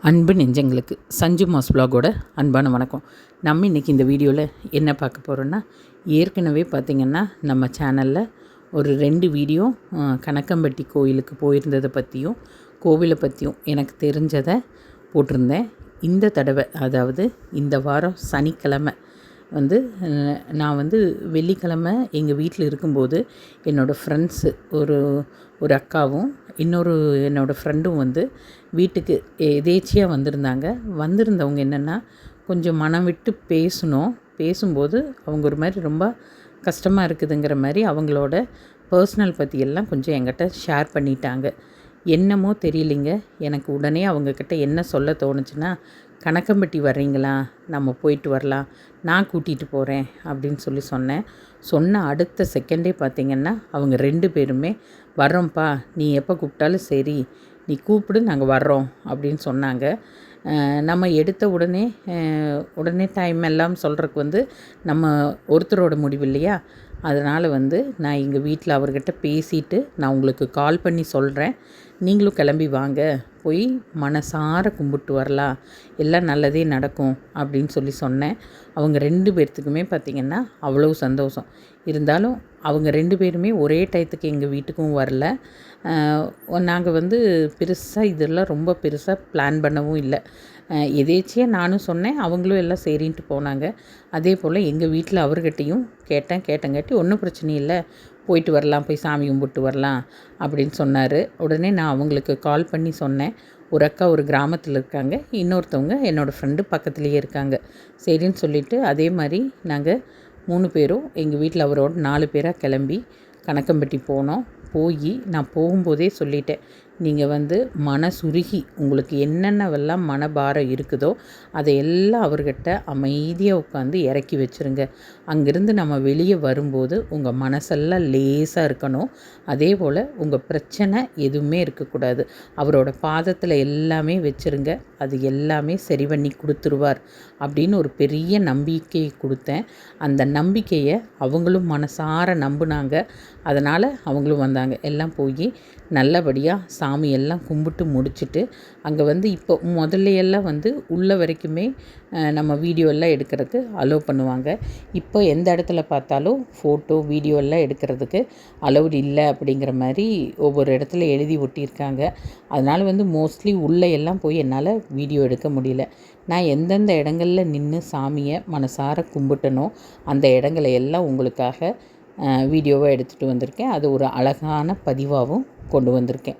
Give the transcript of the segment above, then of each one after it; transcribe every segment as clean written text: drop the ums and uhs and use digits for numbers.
அன்பு நெஞ்சங்களுக்கு சஞ்சு மாஸ் வ்ளாகோட அன்பான வணக்கம். நம்ம இன்றைக்கி இந்த வீடியோவில் என்ன பார்க்க போகிறோன்னா, ஏற்கனவே பார்த்திங்கன்னா நம்ம சேனலில் ஒரு 2 வீடியோ கணக்கம்பட்டி கோயிலுக்கு போயிருந்ததை பற்றியும் கோவிலை பற்றியும் எனக்கு தெரிஞ்சதை போட்டிருந்தேன். இந்த தடவை, அதாவது இந்த வாரம் சனிக்கிழமை நான் வெள்ளிக்கிழமை எங்கள் வீட்டில் இருக்கும்போது என்னோடய ஃப்ரெண்ட்ஸு ஒரு அக்காவும் என்னோடய ஃப்ரெண்டும் வீட்டுக்கு எதேச்சியாக வந்திருந்தவங்க என்னென்னா, கொஞ்சம் மனம் விட்டு பேசும்போது அவங்க ஒரு மாதிரி ரொம்ப கஷ்டமாக இருக்குதுங்கிற மாதிரி அவங்களோட பர்சனல் பற்றியெல்லாம் கொஞ்சம் என்கிட்ட ஷேர் பண்ணிட்டாங்க. என்னமோ தெரியலிங்க, எனக்கு உடனே அவங்கக்கிட்ட என்ன சொல்ல தோணுச்சுன்னா, கணக்கம்பட்டி வர்றீங்களா, நம்ம போயிட்டு வரலாம், நான் கூட்டிகிட்டு போகிறேன் அப்படின்னு சொன்னேன். சொன்ன அடுத்த செகண்டே பார்த்திங்கன்னா அவங்க 2 பேருமே வர்றோம்ப்பா, நீ எப்போ கூப்பிட்டாலும் சரி, நீ கூப்பிடு, நாங்கள் வர்றோம் அப்படின்னு சொன்னாங்க. நம்ம எடுத்த உடனே டைம் எல்லாம் சொல்கிறதுக்கு நம்ம ஒருத்தரோட முடிவு இல்லையா. அதனால் நான் எங்கள் வீட்டில் அவர்கிட்ட பேசிவிட்டு நான் உங்களுக்கு கால் பண்ணி சொல்கிறேன், நீங்களும் கிளம்பி வாங்க, போய் மனசார கும்பிட்டு வரலாம், எல்லாம் நல்லதே நடக்கும் அப்படின்னு சொன்னேன். அவங்க 2 பேர்த்துக்குமே பார்த்திங்கன்னா அவ்வளோ சந்தோஷம். இருந்தாலும் அவங்க 2 பேருமே ஒரே டயத்துக்கு எங்கள் வீட்டுக்கும் வரல. நாங்கள் பெருசாக இதெல்லாம் ரொம்ப பெருசாக பிளான் பண்ணவும் இல்லை. எதேச்சியாக நானும் சொன்னேன், அவங்களும் எல்லாம் சரின்ட்டு போனாங்க. அதே போல் எங்கள் வீட்டில் அவர்கிட்டையும் கேட்டங்காட்டி ஒன்றும் பிரச்சனை இல்லை, போயிட்டு வரலாம், போய் சாமி கும்பிட்டு வரலாம் அப்படின்னு சொன்னார். உடனே நான் அவங்களுக்கு கால் பண்ணி சொன்னேன். ஒரு அக்கா ஒரு கிராமத்தில் இருக்காங்க, இன்னொருத்தவங்க என்னோடய ஃப்ரெண்டு பக்கத்துலேயே இருக்காங்க. சரின்னு சொல்லிவிட்டு அதே மாதிரி நாங்கள் 3 பேரும் எங்கள் வீட்டில் அவரோட 4 பேராக கிளம்பி கணக்கம்பட்டி போனோம். நான் போகும்போதே சொல்லிட்டேன், நீங்கள் மனசுருகி உங்களுக்கு என்னென்னவெல்லாம் மனபாரம் இருக்குதோ அதையெல்லாம் அவர்கிட்ட அமைதியாக உட்காந்து இறக்கி வச்சுருங்க. அங்கேருந்து நம்ம வெளியே வரும்போது உங்கள் மனசெல்லாம் லேசாக இருக்கணும். அதே போல் உங்கள் பிரச்சனை எதுவுமே இருக்கக்கூடாது. அவரோட பாதத்தில் எல்லாமே வச்சுருங்க, அது எல்லாமே சரி பண்ணி கொடுத்துருவார் அப்படின்னு ஒரு பெரிய நம்பிக்கையை கொடுத்தேன். அந்த நம்பிக்கையை அவங்களும் மனசார நம்பினாங்க. அதனால் அவங்களும் வந்தாங்க. எல்லாம் போய் நல்லபடியாக சாமியெல்லாம் கும்பிட்டு முடிச்சுட்டு அங்கே இப்போ முதல்லையெல்லாம் உள்ள வரைக்குமே நம்ம வீடியோலாம் எடுக்கிறதுக்கு அலோவ் பண்ணுவாங்க. இப்போ எந்த இடத்துல பார்த்தாலும் ஃபோட்டோ வீடியோலாம் எடுக்கிறதுக்கு அலோவ்டு இல்லை அப்படிங்கிற மாதிரி ஒவ்வொரு இடத்துல எழுதி ஒட்டியிருக்காங்க. அதனால் மோஸ்ட்லி உள்ளே எல்லாம் போய் என்னால் வீடியோ எடுக்க முடியல. நான் எந்தெந்த இடங்களில் நின்று சாமியை மனசார கும்பிட்டனோ அந்த இடங்களை எல்லாம் உங்களுக்காக வீடியோவாக எடுத்துகிட்டு வந்திருக்கேன். அது ஒரு அழகான பதிவாகவும் கொண்டு வந்திருக்கேன்.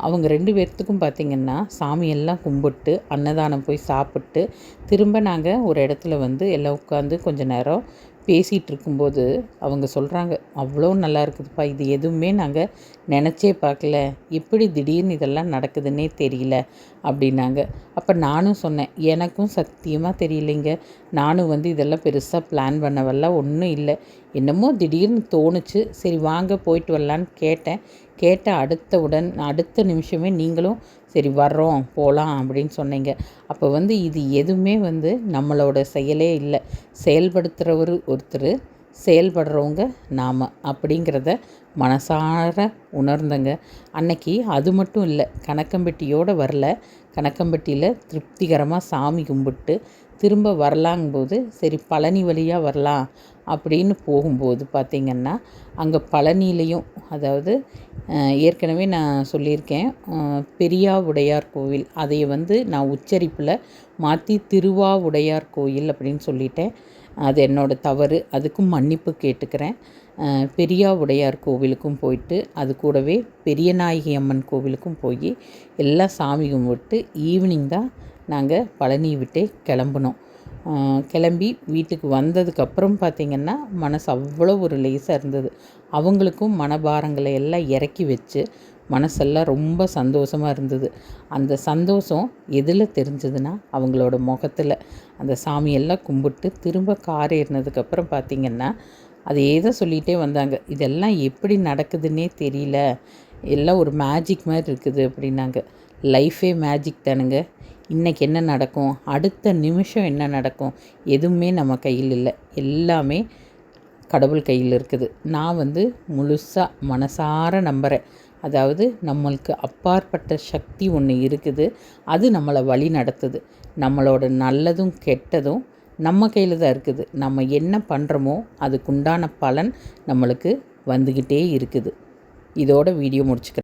அவங்க 2 பேர்த்துக்கும் பார்த்திங்கன்னா சாமியெல்லாம் கும்பிட்டு அன்னதானம் போய் சாப்பிட்டு திரும்ப நாங்கள் ஒரு இடத்துல எல்லாம் உட்காந்து கொஞ்சம் நேரம் பேசிகிட்டு இருக்கும்போது அவங்க சொல்கிறாங்க, அவ்வளோ நல்லா இருக்குதுப்பா, இது எதுவுமே நாங்கள் நினச்சே பார்க்கல, எப்படி திடீர்னு இதெல்லாம் நடக்குதுன்னே தெரியல அப்படின்னாங்க. அப்போ நானும் சொன்னேன், எனக்கும் சத்தியமாக தெரியலைங்க, நானும் இதெல்லாம் பெருசாக பிளான் பண்ணவெல்லாம் ஒன்றும் இல்லை, என்னமோ திடீர்னு தோணுச்சு, சரி வாங்க போயிட்டு வரலான்னு கேட்ட அடுத்த நிமிஷமே நீங்களும் சரி வர்றோம் போகலாம் அப்படின்னு சொன்னீங்க. அப்போ இது எதுவுமே நம்மளோட செயலே இல்லை, செயல்படுத்துகிறவர் ஒருத்தர், செயல்படுறவங்க நாம் அப்படிங்கிறத மனசார உணர்ந்தங்க. அன்னைக்கு அது மட்டும் இல்லை, கணக்கம்பட்டியோடு வரல, கணக்கம்பட்டியில் திருப்திகரமாக சாமி கும்பிட்டு திரும்ப வரலாங்கும்போது சரி பழனி வழியாக வரலாம் அப்படின்னு போகும்போது பார்த்திங்கன்னா அங்கே பழனிலையும், அதாவது ஏற்கனவே நான் சொல்லியிருக்கேன், பெரியாவுடையார் கோவில், அதை நான் உச்சரிப்பில் மாற்றி திருவாவுடையார் கோயில் அப்படின்னு சொல்லிட்டேன். அது என்னோடய தவறு, அதுக்கும் மன்னிப்பு கேட்டுக்கிறேன். பெரியாவுடையார் கோவிலுக்கும் போயிட்டு அது கூடவே பெரியநாயகி அம்மன் கோவிலுக்கும் போய் எல்லாம் சாமி கும்பிட்டு ஈவினிங் தான் நாங்கள் பழனி விட்டே கிளம்புனோம். கிளம்பி வீட்டுக்கு வந்ததுக்கப்புறம் பார்த்திங்கன்னா மனசு அவ்வளோ ஒரு லேசாக இருந்தது. அவங்களுக்கும் மனபாரங்களை எல்லாம் இறக்கி வச்சு மனசெல்லாம் ரொம்ப சந்தோஷமாக இருந்தது. அந்த சந்தோஷம் எதில் தெரிஞ்சதுன்னா அவங்களோட முகத்தில். அந்த சாமியெல்லாம் கும்பிட்டு திரும்ப கார் ஏறினதுக்கப்புறம் பார்த்திங்கன்னா அதே தான் சொல்லிகிட்டே வந்தாங்க, இதெல்லாம் எப்படி நடக்குதுன்னே தெரியல, எல்லாம் ஒரு மேஜிக் மாதிரி இருக்குது அப்படின்னாங்க. லைஃபே மேஜிக் தானுங்க. இன்றைக்கி என்ன நடக்கும், அடுத்த நிமிஷம் என்ன நடக்கும், எதுவுமே நம்ம கையில் இல்லை, எல்லாமே கடவுள் கையில் இருக்குது. நான் முழுசாக மனசார நம்புகிறேன். அதாவது நம்மளுக்கு அப்பாற்பட்ட சக்தி ஒன்று இருக்குது. அது நம்மளை வழி நடத்துது. நம்மளோட நல்லதும் கெட்டதும் நம்ம கையில் தான் இருக்குது. நம்ம என்ன பண்ணுறோமோ அதுக்குண்டான பலன் நம்மளுக்கு வந்துக்கிட்டே இருக்குது. இதோட வீடியோ முடிச்சுக்கிறேன்.